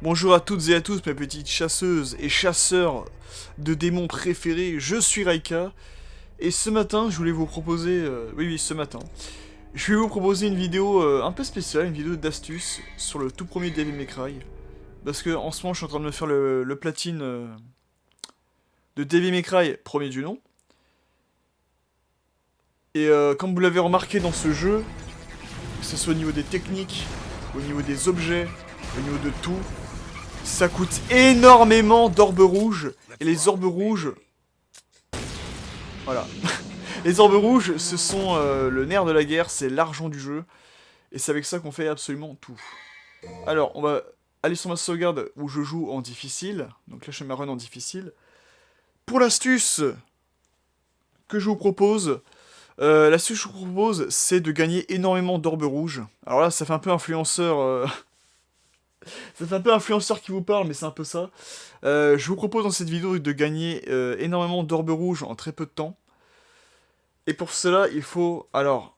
Bonjour à toutes et à tous, mes petites chasseuses et chasseurs de démons préférés, je suis Raika, et ce matin, je voulais vous proposer... oui, ce matin, je vais vous proposer une vidéo un peu spéciale, une vidéo d'astuce sur le tout premier Devil May Cry, parce que en ce moment, je suis en train de me faire le platine de Devil May Cry, premier du nom, et comme vous l'avez remarqué dans ce jeu, que ce soit au niveau des techniques, au niveau des objets, au niveau de tout, ça coûte énormément d'orbes rouges. Et les orbes rouges... Voilà. Les orbes rouges, ce sont le nerf de la guerre, c'est l'argent du jeu. Et c'est avec ça qu'on fait absolument tout. Alors, on va aller sur ma sauvegarde où je joue en difficile. Donc là, je fais ma run en difficile. Pour l'astuce que je vous propose... l'astuce que je vous propose, c'est de gagner énormément d'orbes rouges. Alors là, ça fait un peu influenceur... Ça fait un peu influenceur qui vous parle, mais c'est un peu ça. Je vous propose dans cette vidéo de gagner énormément d'orbes rouges en très peu de temps. Et pour cela, il faut... Alors,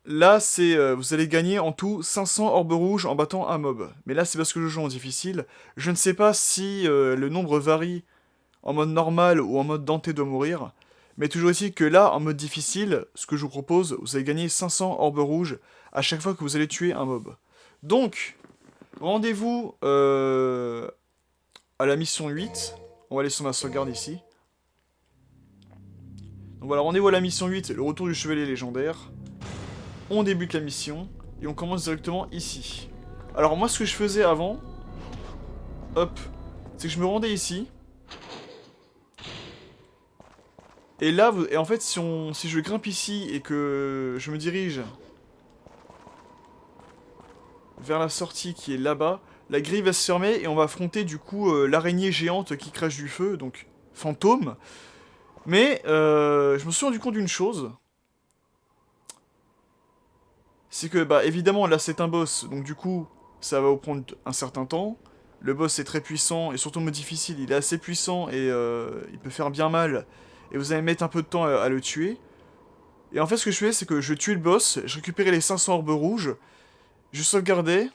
là, c'est vous allez gagner en tout 500 orbes rouges en battant un mob. Mais là, c'est parce que je joue en difficile. Je ne sais pas si le nombre varie en mode normal ou en mode Dante doit mourir. Mais toujours ici que là, en mode difficile, ce que je vous propose, vous allez gagner 500 orbes rouges à chaque fois que vous allez tuer un mob. Donc... Rendez-vous à la mission 8. On va aller sur ma sauvegarde ici. Donc voilà, rendez-vous à la mission 8, le retour du chevalier légendaire. On débute la mission et on commence directement ici. Alors moi ce que je faisais avant, hop, c'est que je me rendais ici. Et là, et en fait si je grimpe ici et que je me dirige vers la sortie qui est là-bas, la grille va se fermer et on va affronter du coup l'araignée géante qui crache du feu, donc fantôme. Mais je me suis rendu compte d'une chose. C'est que, bah évidemment, là c'est un boss, donc du coup, ça va vous prendre un certain temps. Le boss est très puissant, et surtout en mode difficile, il est assez puissant et il peut faire bien mal. Et vous allez mettre un peu de temps à le tuer. Et en fait, ce que je fais, c'est que je tuais le boss, je récupérais les 500 orbes rouges, je sauvegardais.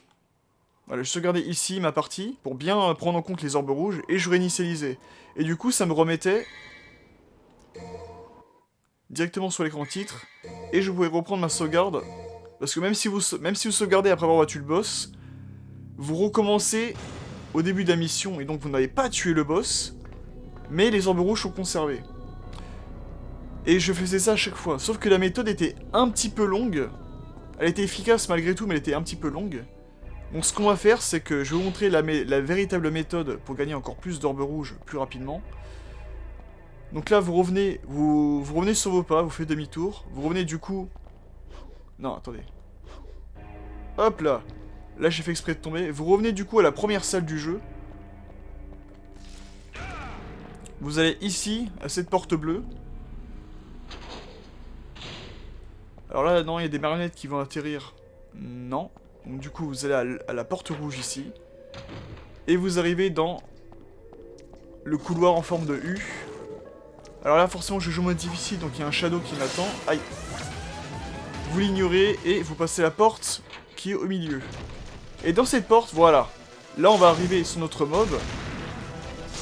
Voilà, je sauvegardais ici ma partie, pour bien prendre en compte les orbes rouges, et je réinitialisais. Et du coup, ça me remettait directement sur l'écran titre, et je pouvais reprendre ma sauvegarde, parce que même si vous sauvegardez après avoir battu le boss, vous recommencez au début de la mission, et donc vous n'avez pas tué le boss, mais les orbes rouges sont conservés. Et je faisais ça à chaque fois, sauf que la méthode était un petit peu longue, elle était efficace malgré tout, mais elle était un petit peu longue. Donc ce qu'on va faire, c'est que je vais vous montrer la véritable méthode pour gagner encore plus d'orbes rouges plus rapidement. Donc là, vous revenez sur vos pas, vous faites demi-tour. Vous revenez du coup... Non, attendez. Hop là. Là, j'ai fait exprès de tomber. Vous revenez du coup à la première salle du jeu. Vous allez ici, à cette porte bleue. Alors là, non, il y a des marionnettes qui vont atterrir. Non. Donc du coup, vous allez à la porte rouge ici. Et vous arrivez dans le couloir en forme de U. Alors là, forcément, je joue en mode difficile, donc il y a un shadow qui m'attend. Aïe. Vous l'ignorez et vous passez la porte qui est au milieu. Et dans cette porte, voilà. Là, on va arriver sur notre mob,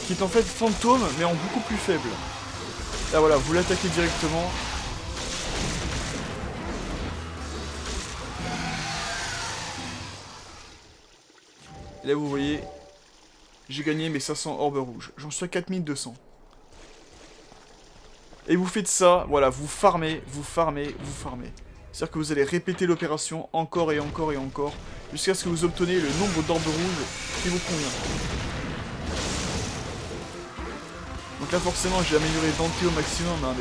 qui est en fait fantôme, mais en beaucoup plus faible. Là, voilà, vous l'attaquez directement. Et là, vous voyez, j'ai gagné mes 500 orbes rouges. J'en suis à 4200. Et vous faites ça, voilà, vous farmez, vous farmez, vous farmez. C'est-à-dire que vous allez répéter l'opération encore et encore et encore, jusqu'à ce que vous obteniez le nombre d'orbes rouges qui vous convient. Donc là forcément j'ai amélioré Dante au maximum hein,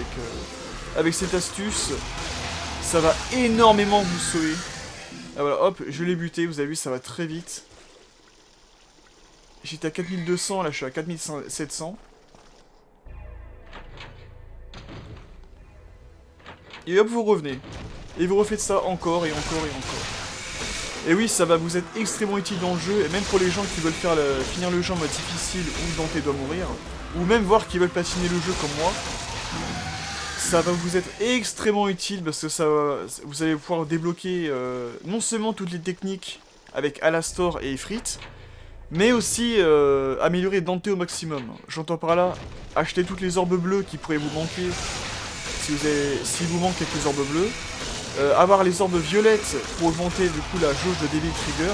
avec cette astuce. Ça va énormément vous sauver. Ah voilà, hop, je l'ai buté, vous avez vu ça va très vite. J'étais à 4200, là je suis à 4700. Et hop vous revenez. Et vous refaites ça encore et encore et encore. Et oui, ça va vous être extrêmement utile dans le jeu, et même pour les gens qui veulent finir le jeu en mode difficile ou Dante doit mourir, ou même voir qui veulent patiner le jeu comme moi, ça va vous être extrêmement utile parce que vous allez pouvoir débloquer non seulement toutes les techniques avec Alastor et Ifrit, Mais aussi améliorer Dante au maximum. J'entends par là, acheter toutes les orbes bleues qui pourraient vous manquer si vous manque quelques orbes bleues. Avoir les orbes violettes pour augmenter du coup la jauge de Devil Trigger.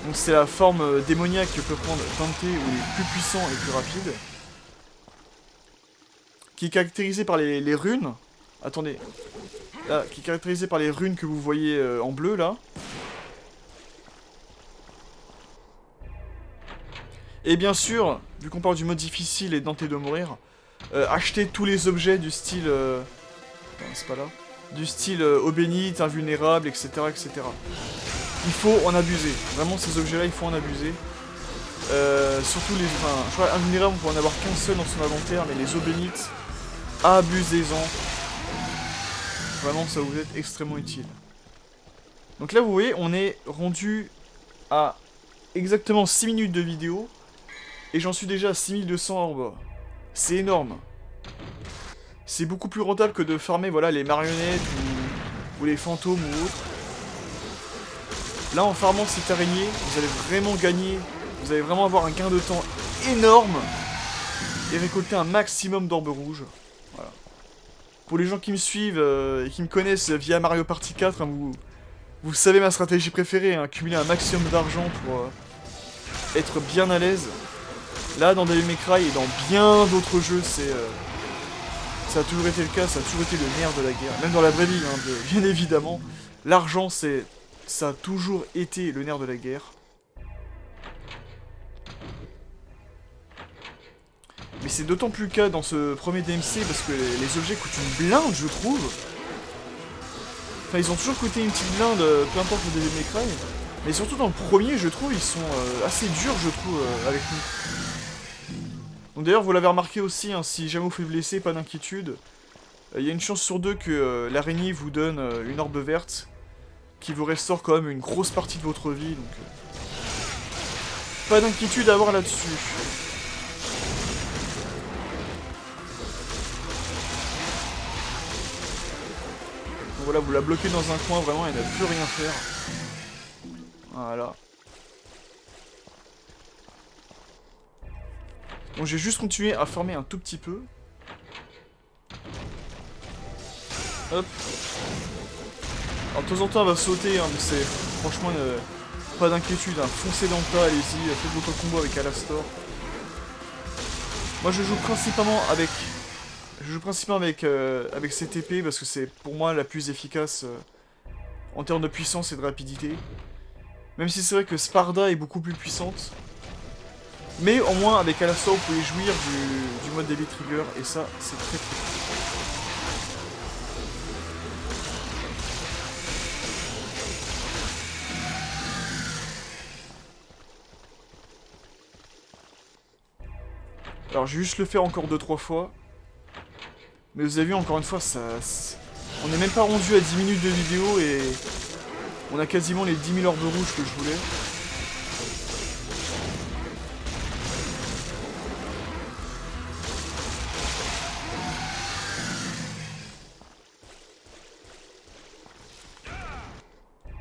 Donc c'est la forme démoniaque que peut prendre Dante ou les plus puissants et les plus rapides. Qui est caractérisée par les runes. Attendez. Là, qui est caractérisée par les runes que vous voyez en bleu là. Et bien sûr, vu qu'on parle du mode difficile et Dante de mourir, acheter tous les objets du style... Non, c'est pas là. Du style eau bénite, invulnérable, etc., etc. Il faut en abuser. Vraiment, ces objets-là, il faut en abuser. Surtout les... Enfin, je crois invulnérable, on peut en avoir qu'un seul dans son inventaire, mais les eaux bénites, abusez-en. Vraiment, ça vous est extrêmement utile. Donc là, vous voyez, on est rendu à exactement 6 minutes de vidéo. Et j'en suis déjà à 6200 orbes. C'est énorme. C'est beaucoup plus rentable que de farmer voilà, les marionnettes ou les fantômes ou autres. Là, en farmant cette araignée, vous allez vraiment gagner. Vous allez vraiment avoir un gain de temps énorme. Et récolter un maximum d'orbes rouges. Voilà. Pour les gens qui me suivent et qui me connaissent via Mario Party 4, hein, vous savez ma stratégie préférée, hein, cumuler un maximum d'argent pour être bien à l'aise. Là, dans Devil May Cry et dans bien d'autres jeux, ça a toujours été le cas, ça a toujours été le nerf de la guerre. Même dans la vraie vie, hein, bien évidemment. L'argent, ça a toujours été le nerf de la guerre. Mais c'est d'autant plus le cas dans ce premier DMC parce que les objets coûtent une blinde, je trouve. Enfin, ils ont toujours coûté une petite blinde, peu importe le Devil May Cry. Mais surtout dans le premier, je trouve, ils sont assez durs, je trouve, avec nous. Donc d'ailleurs, vous l'avez remarqué aussi, hein, si jamais vous faites blesser, pas d'inquiétude. Il y a une chance sur deux que l'araignée vous donne une orbe verte qui vous restaure quand même une grosse partie de votre vie. Donc, pas d'inquiétude à avoir là-dessus. Donc voilà, vous la bloquez dans un coin, vraiment, elle n'a plus rien faire. Voilà. Donc j'ai juste continué à farmer un tout petit peu. Hop. Alors de temps en temps elle va sauter, hein, mais c'est franchement pas d'inquiétude. Hein. Foncez dans le tas, allez-y, faites votre combo avec Alastor. Moi je joue principalement avec... avec cette épée parce que c'est pour moi la plus efficace en termes de puissance et de rapidité. Même si c'est vrai que Sparda est beaucoup plus puissante. Mais au moins avec Alastor vous pouvez jouir du mode Devil Trigger et ça c'est très très cool. Alors je vais juste le faire encore 2-3 fois. Mais vous avez vu encore une fois ça... On n'est même pas rendu à 10 minutes de vidéo et... On a quasiment les 10 000 orbes rouges que je voulais.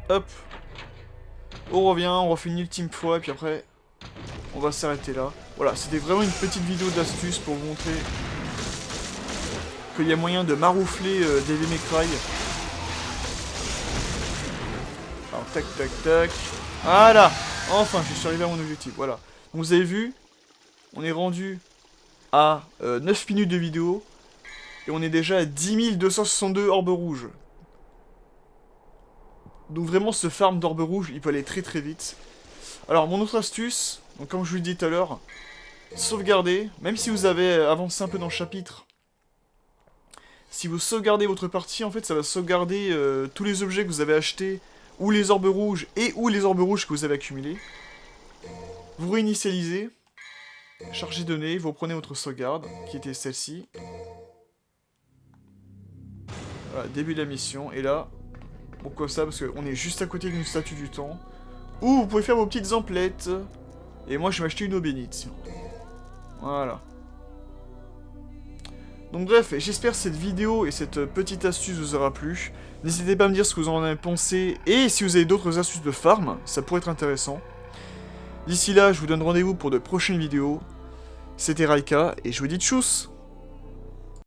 Hop. On revient, on refait une ultime fois, et puis après, on va s'arrêter là. Voilà, c'était vraiment une petite vidéo d'astuce pour vous montrer qu'il y a moyen de maroufler Devil May Cry. Alors, tac, tac, tac. Voilà. Enfin, je suis arrivé à mon objectif, voilà. Donc, vous avez vu, on est rendu à 9 minutes de vidéo, et on est déjà à 10 262 orbes rouges. Donc vraiment, ce farm d'orbes rouges, il peut aller très très vite. Alors, mon autre astuce, donc comme je vous l'ai dit tout à l'heure, sauvegarder, même si vous avez avancé un peu dans le chapitre, si vous sauvegardez votre partie, en fait, ça va sauvegarder tous les objets que vous avez achetés, ou les orbes rouges, et ou les orbes rouges que vous avez accumulés. Vous réinitialisez, chargez données, vous reprenez votre sauvegarde, qui était celle-ci. Voilà, début de la mission, et là... Pourquoi ça? Parce qu'on est juste à côté d'une statue du temps. Ou vous pouvez faire vos petites emplettes. Et moi, je vais m'acheter une eau bénite. Voilà. Donc bref, j'espère que cette vidéo et cette petite astuce vous aura plu. N'hésitez pas à me dire ce que vous en avez pensé. Et si vous avez d'autres astuces de farm, ça pourrait être intéressant. D'ici là, je vous donne rendez-vous pour de prochaines vidéos. C'était Raika, et je vous dis tchuss!